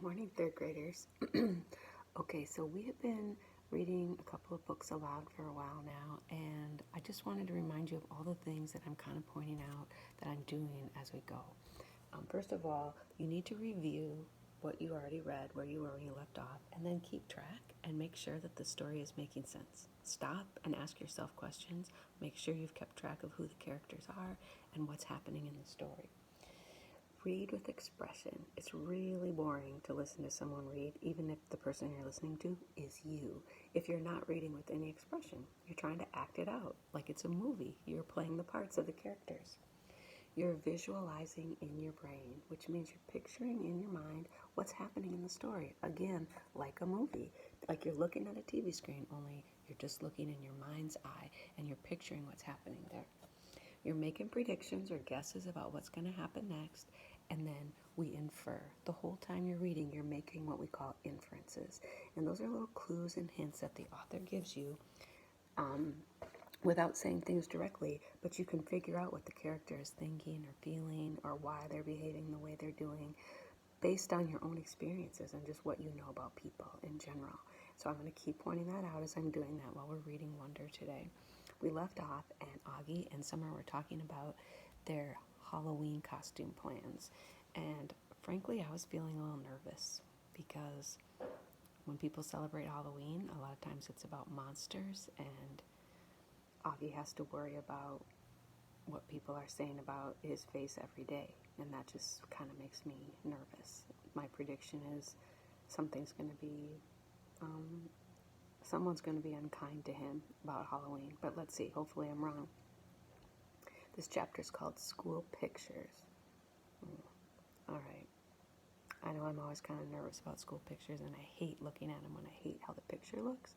Morning, third graders. Okay, so we have been reading a couple of books aloud for a while now, and I just wanted to remind you of all the things that I'm kind of pointing out that I'm doing as we go. First of all, you need to review what you already read, where you were when you left off, and then keep track and make sure that the story is making sense. Stop and ask yourself questions. Make sure you've kept track of who the characters are and what's happening in the story. Read with expression. It's really boring to listen to someone read, even if the person you're listening to is you. If you're not reading with any expression, you're trying to act it out like it's a movie. You're playing the parts of the characters. You're visualizing in your brain, which means you're picturing in your mind what's happening in the story. Again, like a movie, like you're looking at a TV screen, only you're just looking in your mind's eye and you're picturing what's happening there. You're making predictions or guesses about what's going to happen next, and then we infer. The whole time you're reading, you're making what we call inferences. And those are little clues and hints that the author gives you without saying things directly, but you can figure out what the character is thinking or feeling or why they're behaving the way they're doing based on your own experiences and just what you know about people in general. So I'm going to keep pointing that out as I'm doing that while we're reading Wonder today. We left off and Augie and Summer were talking about their Halloween costume plans. And frankly, I was feeling a little nervous because when people celebrate Halloween, a lot of times it's about monsters, and Augie has to worry about what people are saying about his face every day, and that just kind of makes me nervous. My prediction is something's going to be, someone's going to be unkind to him about Halloween, but let's see, hopefully I'm wrong. This chapter is called School Pictures. All right. I know I'm always kind of nervous about school pictures, and I hate looking at them when I hate how the picture looks.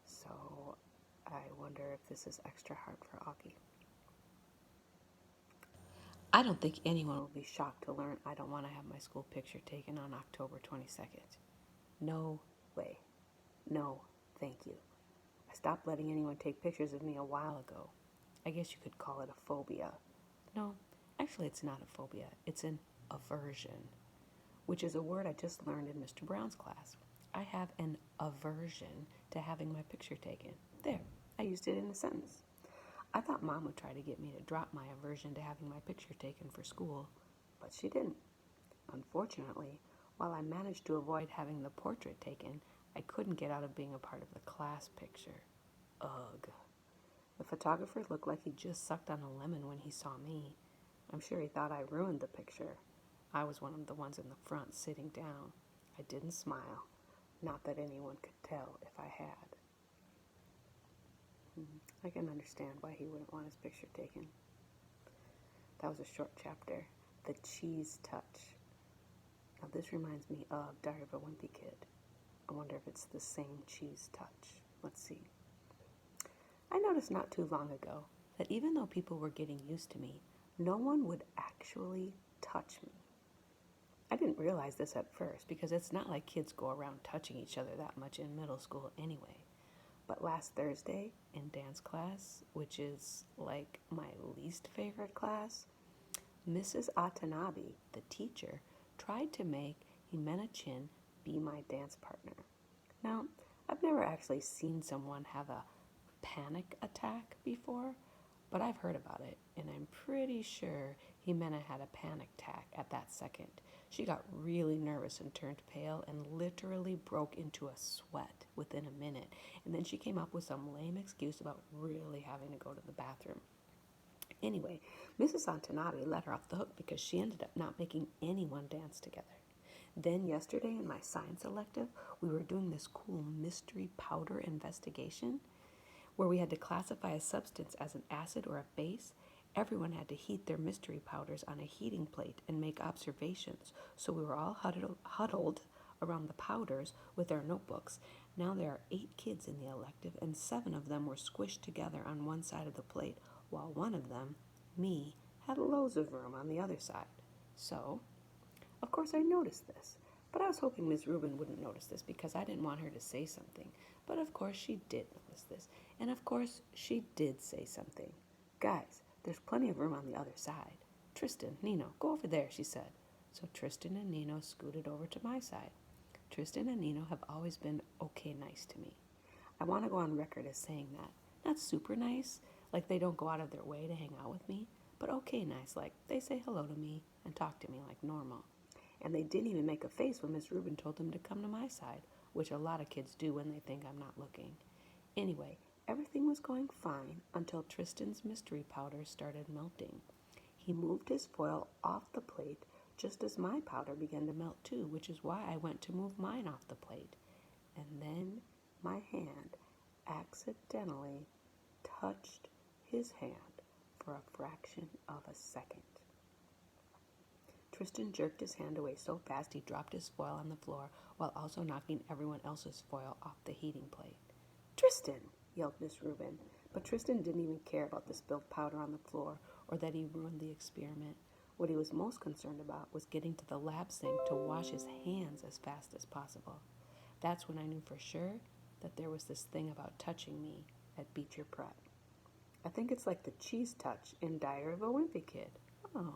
So I wonder if this is extra hard for Augie. I don't think anyone will be shocked to learn I don't want to have my school picture taken on October 22nd. No way. No, thank you. I stopped letting anyone take pictures of me a while ago. I guess you could call it a phobia. No, actually, it's not a phobia. It's an aversion, which is a word I just learned in Mr. Brown's class. I have an aversion to having my picture taken. There, I used it in a sentence. I thought Mom would try to get me to drop my aversion to having my picture taken for school, but she didn't. Unfortunately, while I managed to avoid having the portrait taken, I couldn't get out of being a part of the class picture. Ugh. The photographer looked like he just sucked on a lemon when he saw me. I'm sure he thought I ruined the picture. I was one of the ones in the front sitting down. I didn't smile. Not that anyone could tell if I had. I can understand why he wouldn't want his picture taken. That was a short chapter. The Cheese Touch. Now this reminds me of Diary of a Wimpy Kid. I wonder if it's the same cheese touch. Let's see. I noticed not too long ago that even though people were getting used to me, no one would actually touch me. I didn't realize this at first because it's not like kids go around touching each other that much in middle school anyway. But last Thursday in dance class, which is like my least favorite class, Mrs. Atanabe, the teacher, tried to make Jimena Chin be my dance partner. Now, I've never actually seen someone have a panic attack before, but I've heard about it, and I'm pretty sure Jimena had a panic attack at that second. She got really nervous and turned pale and literally broke into a sweat within a minute, and then she came up with some lame excuse about really having to go to the bathroom. Anyway, Mrs. Watanabe let her off the hook because she ended up not making anyone dance together. Then yesterday in my science elective, we were doing this cool mystery powder investigation where we had to classify a substance as an acid or a base. Everyone had to heat their mystery powders on a heating plate and make observations. So we were all huddled around the powders with our notebooks. Now there are 8 kids in the elective, and 7 of them were squished together on one side of the plate, while one of them, me, had loads of room on the other side. So, of course, I noticed this. But I was hoping Ms. Rubin wouldn't notice this because I didn't want her to say something. But of course she did notice this. And of course she did say something. Guys, there's plenty of room on the other side. Tristan, Nino, go over there, she said. So Tristan and Nino scooted over to my side. Tristan and Nino have always been okay nice to me. I want to go on record as saying that. Not super nice, like they don't go out of their way to hang out with me, but okay nice, like they say hello to me and talk to me like normal. And they didn't even make a face when Miss Rubin told them to come to my side, which a lot of kids do when they think I'm not looking. Anyway, everything was going fine until Tristan's mystery powder started melting. He moved his foil off the plate just as my powder began to melt too, which is why I went to move mine off the plate. And then my hand accidentally touched his hand for a fraction of a second. Tristan jerked his hand away so fast he dropped his foil on the floor while also knocking everyone else's foil off the heating plate. "Tristan!" yelled Miss Rubin. But Tristan didn't even care about the spilled powder on the floor or that he ruined the experiment. What he was most concerned about was getting to the lab sink to wash his hands as fast as possible. That's when I knew for sure that there was this thing about touching me at Beecher Prep. I think it's like the cheese touch in Diary of a Wimpy Kid. Oh.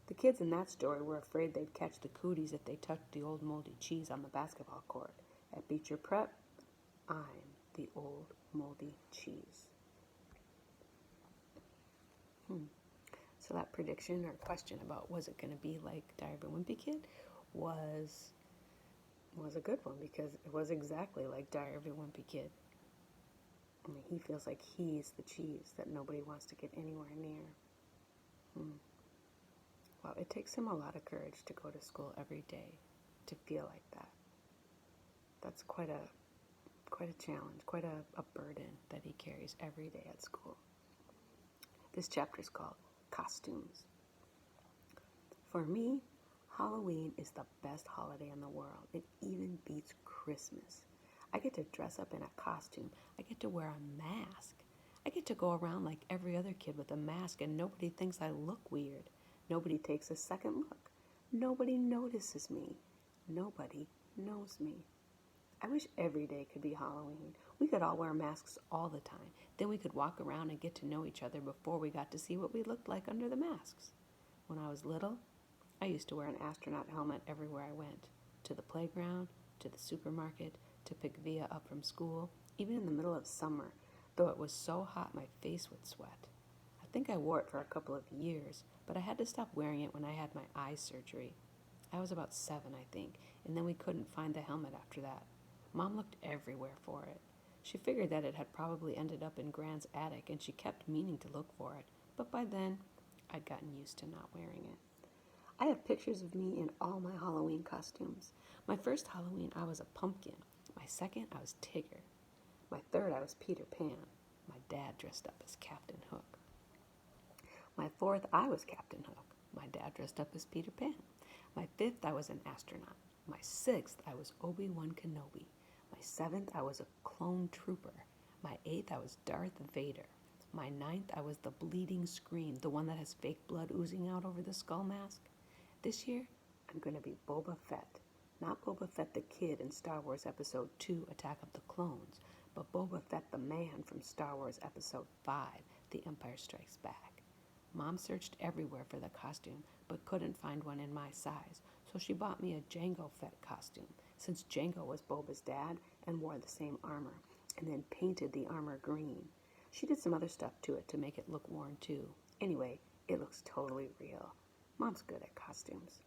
The kids in that story were afraid they'd catch the cooties if they touched the old moldy cheese on the basketball court. At Beecher Prep, I'm the old moldy cheese. So that prediction or question about was it going to be like Diary of a Wimpy Kid was a good one, because it was exactly like Diary of a Wimpy Kid. I mean, he feels like he's the cheese that nobody wants to get anywhere near. Well, it takes him a lot of courage to go to school every day to feel like that. That's quite a challenge, quite a burden that he carries every day at school. This chapter is called Costumes. For me, Halloween is the best holiday in the world. It even beats Christmas. I get to dress up in a costume. I get to wear a mask. I get to go around like every other kid with a mask and nobody thinks I look weird. Nobody takes a second look. Nobody notices me. Nobody knows me. I wish every day could be Halloween. We could all wear masks all the time. Then we could walk around and get to know each other before we got to see what we looked like under the masks. When I was little, I used to wear an astronaut helmet everywhere I went. To the playground, to the supermarket, to pick Via up from school, even in the middle of summer, though it was so hot my face would sweat. I think I wore it for a couple of years, but I had to stop wearing it when I had my eye surgery. I was about 7, I think, and then we couldn't find the helmet after that. Mom looked everywhere for it. She figured that it had probably ended up in Grand's attic, and she kept meaning to look for it, but by then, I'd gotten used to not wearing it. I have pictures of me in all my Halloween costumes. My first Halloween, I was a pumpkin. My second, I was Tigger. My third, I was Peter Pan. My dad dressed up as Captain Hook. My fourth, I was Captain Hook. My dad dressed up as Peter Pan. My fifth, I was an astronaut. My sixth, I was Obi-Wan Kenobi. My seventh, I was a clone trooper. My eighth, I was Darth Vader. My ninth, I was the bleeding scream, the one that has fake blood oozing out over the skull mask. This year, I'm going to be Boba Fett. Not Boba Fett the kid in Star Wars Episode 2, Attack of the Clones, but Boba Fett the man from Star Wars Episode 5, The Empire Strikes Back. Mom searched everywhere for the costume, but couldn't find one in my size, so she bought me a Jango Fett costume, since Jango was Boba's dad and wore the same armor, and then painted the armor green. She did some other stuff to it to make it look worn too. Anyway, it looks totally real. Mom's good at costumes.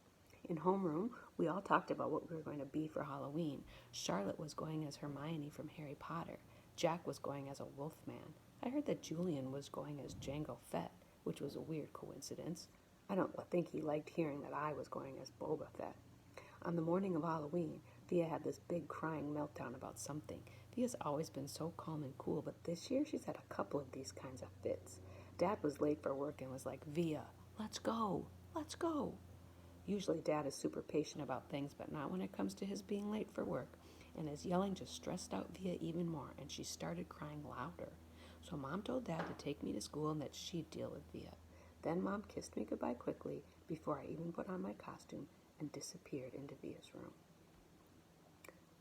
In homeroom, we all talked about what we were going to be for Halloween. Charlotte was going as Hermione from Harry Potter. Jack was going as a Wolfman. I heard that Julian was going as Jango Fett, which was a weird coincidence. I don't think he liked hearing that I was going as Boba Fett. On the morning of Halloween, Via had this big crying meltdown about something. Via's always been so calm and cool, but this year she's had a couple of these kinds of fits. Dad was late for work and was like, "Via, let's go, let's go." Usually Dad is super patient about things, but not when it comes to his being late for work. And his yelling just stressed out Via even more, and she started crying louder. So Mom told Dad to take me to school and that she'd deal with Via. Then Mom kissed me goodbye quickly before I even put on my costume and disappeared into Via's room.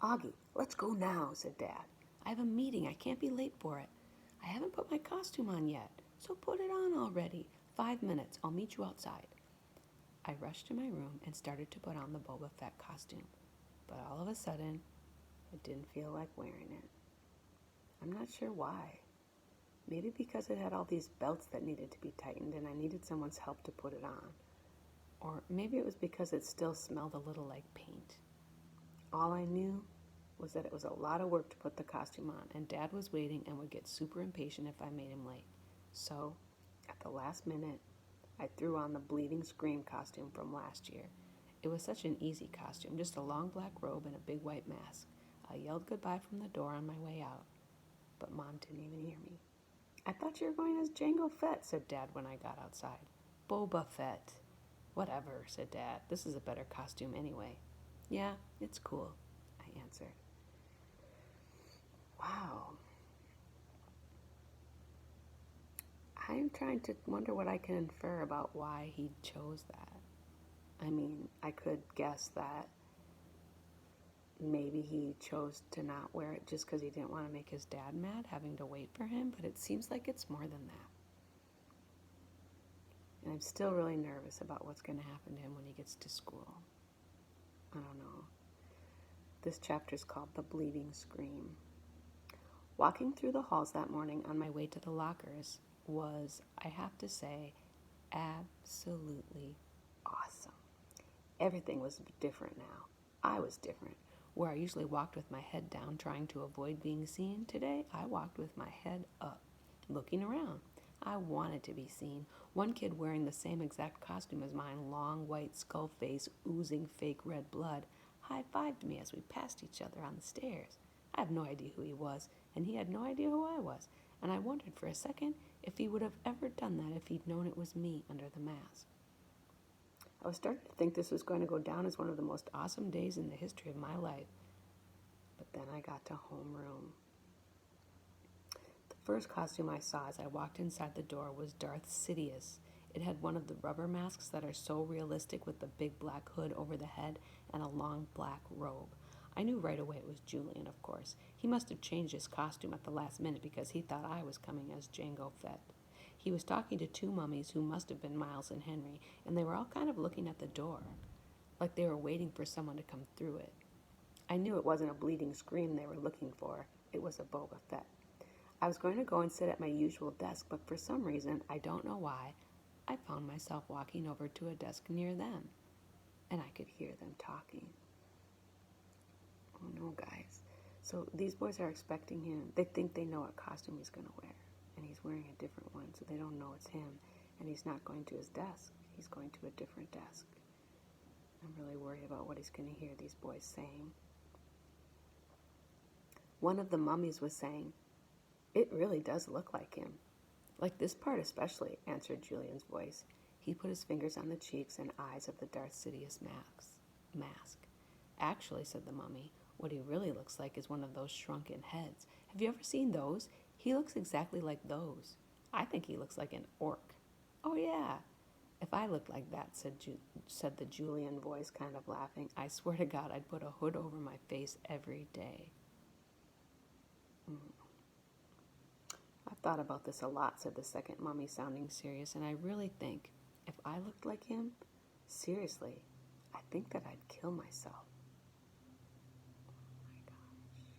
"Augie, let's go now," said Dad. "I have a meeting. I can't be late for it. I haven't put my costume on yet, so put it on already. 5 minutes. I'll meet you outside." I rushed to my room and started to put on the Boba Fett costume, but all of a sudden, I didn't feel like wearing it. I'm not sure why. Maybe because it had all these belts that needed to be tightened and I needed someone's help to put it on. Or maybe it was because it still smelled a little like paint. All I knew was that it was a lot of work to put the costume on, and Dad was waiting and would get super impatient if I made him late. So, at the last minute, I threw on the Bleeding Scream costume from last year. It was such an easy costume, just a long black robe and a big white mask. I yelled goodbye from the door on my way out, but Mom didn't even hear me. I thought you were going as Jango Fett, said Dad when I got outside. Boba Fett. Whatever, said Dad. This is a better costume anyway. Yeah, it's cool, I answered. Wow. I am trying to wonder what I can infer about why he chose that. I mean, I could guess that maybe he chose to not wear it just because he didn't want to make his dad mad, having to wait for him, but it seems like it's more than that. And I'm still really nervous about what's going to happen to him when he gets to school. I don't know. This chapter is called The Bleeding Scream. Walking through the halls that morning on my way to the lockers was, I have to say, absolutely awesome. Everything was different now. I was different. Where I usually walked with my head down trying to avoid being seen, today I walked with my head up, looking around. I wanted to be seen. One kid wearing the same exact costume as mine, long white skull face, oozing fake red blood, high-fived me as we passed each other on the stairs. I have no idea who he was, and he had no idea who I was, and I wondered for a second if he would have ever done that if he'd known it was me under the mask. I was starting to think this was going to go down as one of the most awesome days in the history of my life. But then I got to homeroom. The first costume I saw as I walked inside the door was Darth Sidious. It had one of the rubber masks that are so realistic with the big black hood over the head and a long black robe. I knew right away it was Julian, of course. He must have changed his costume at the last minute because he thought I was coming as Jango Fett. He was talking to two mummies who must have been Miles and Henry, and they were all kind of looking at the door, like they were waiting for someone to come through it. I knew it wasn't a Bleeding Scream they were looking for. It was a Boba Fett. I was going to go and sit at my usual desk, but for some reason, I don't know why, I found myself walking over to a desk near them, and I could hear them talking. Oh no, guys. So these boys are expecting him. They think they know what costume he's going to wear, and he's wearing a different one, so they don't know it's him, and he's not going to his desk. He's going to a different desk. I'm really worried about what he's going to hear these boys saying. One of the mummies was saying, "It really does look like him." "Like this part especially," answered Julian's voice. He put his fingers on the cheeks and eyes of the Darth Sidious mask. "Actually," said the mummy, "what he really looks like is one of those shrunken heads. Have you ever seen those? He looks exactly like those. I think he looks like an orc." "Oh, yeah. If I looked like that," said the Julian voice, kind of laughing, "I swear to God I'd put a hood over my face every day." "I've thought about this a lot," said the second mummy, sounding serious, "and I really think if I looked like him, seriously, I think that I'd kill myself." Oh my gosh.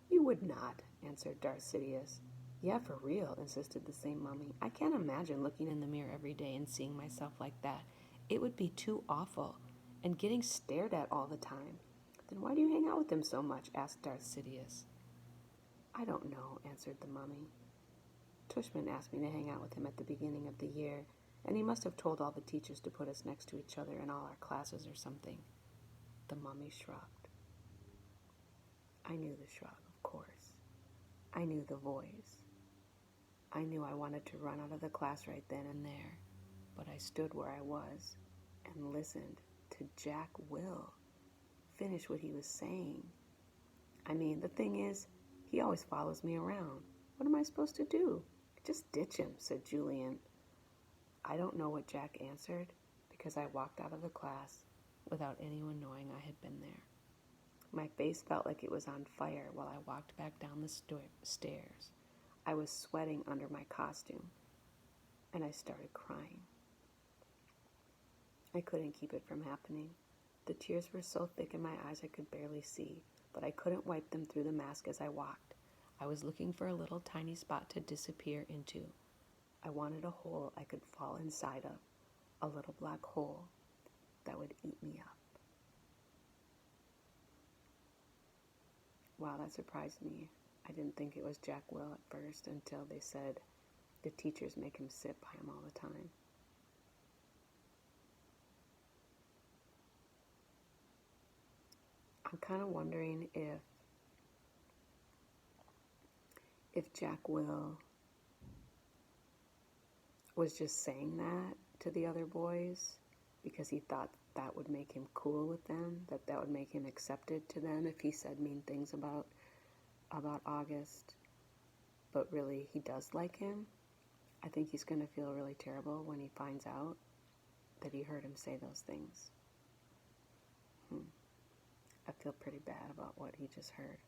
"You would not," answered Darth Sidious. "Yeah, for real," insisted the same mummy. "I can't imagine looking in the mirror every day and seeing myself like that. It would be too awful. And getting stared at all the time." "Then why do you hang out with him so much?" asked Darth Sidious. "I don't know," answered the mummy. "Tushman asked me to hang out with him at the beginning of the year, and he must have told all the teachers to put us next to each other in all our classes or something." The mummy shrugged. I knew the shrug, of course. I knew the voice. I knew I wanted to run out of the class right then and there, but I stood where I was and listened to Jack Will finish what he was saying. I mean, the thing is, he always follows me around. What am I supposed to do? "Just ditch him," said Julian. I don't know what Jack answered because I walked out of the class without anyone knowing I had been there. My face felt like it was on fire while I walked back down the stairs. I was sweating under my costume, and I started crying. I couldn't keep it from happening. The tears were so thick in my eyes I could barely see, but I couldn't wipe them through the mask as I walked. I was looking for a little tiny spot to disappear into. I wanted a hole I could fall inside of, a little black hole that would eat me up. Wow, that surprised me. I didn't think it was Jack Will at first until they said the teachers make him sit by him all the time. I'm kind of wondering if Jack Will was just saying that to the other boys because he thought that would make him cool with them, that would make him accepted to them if he said mean things about August, but really he does like him. I think he's going to feel really terrible when he finds out that he heard him say those things. I feel pretty bad about what he just heard.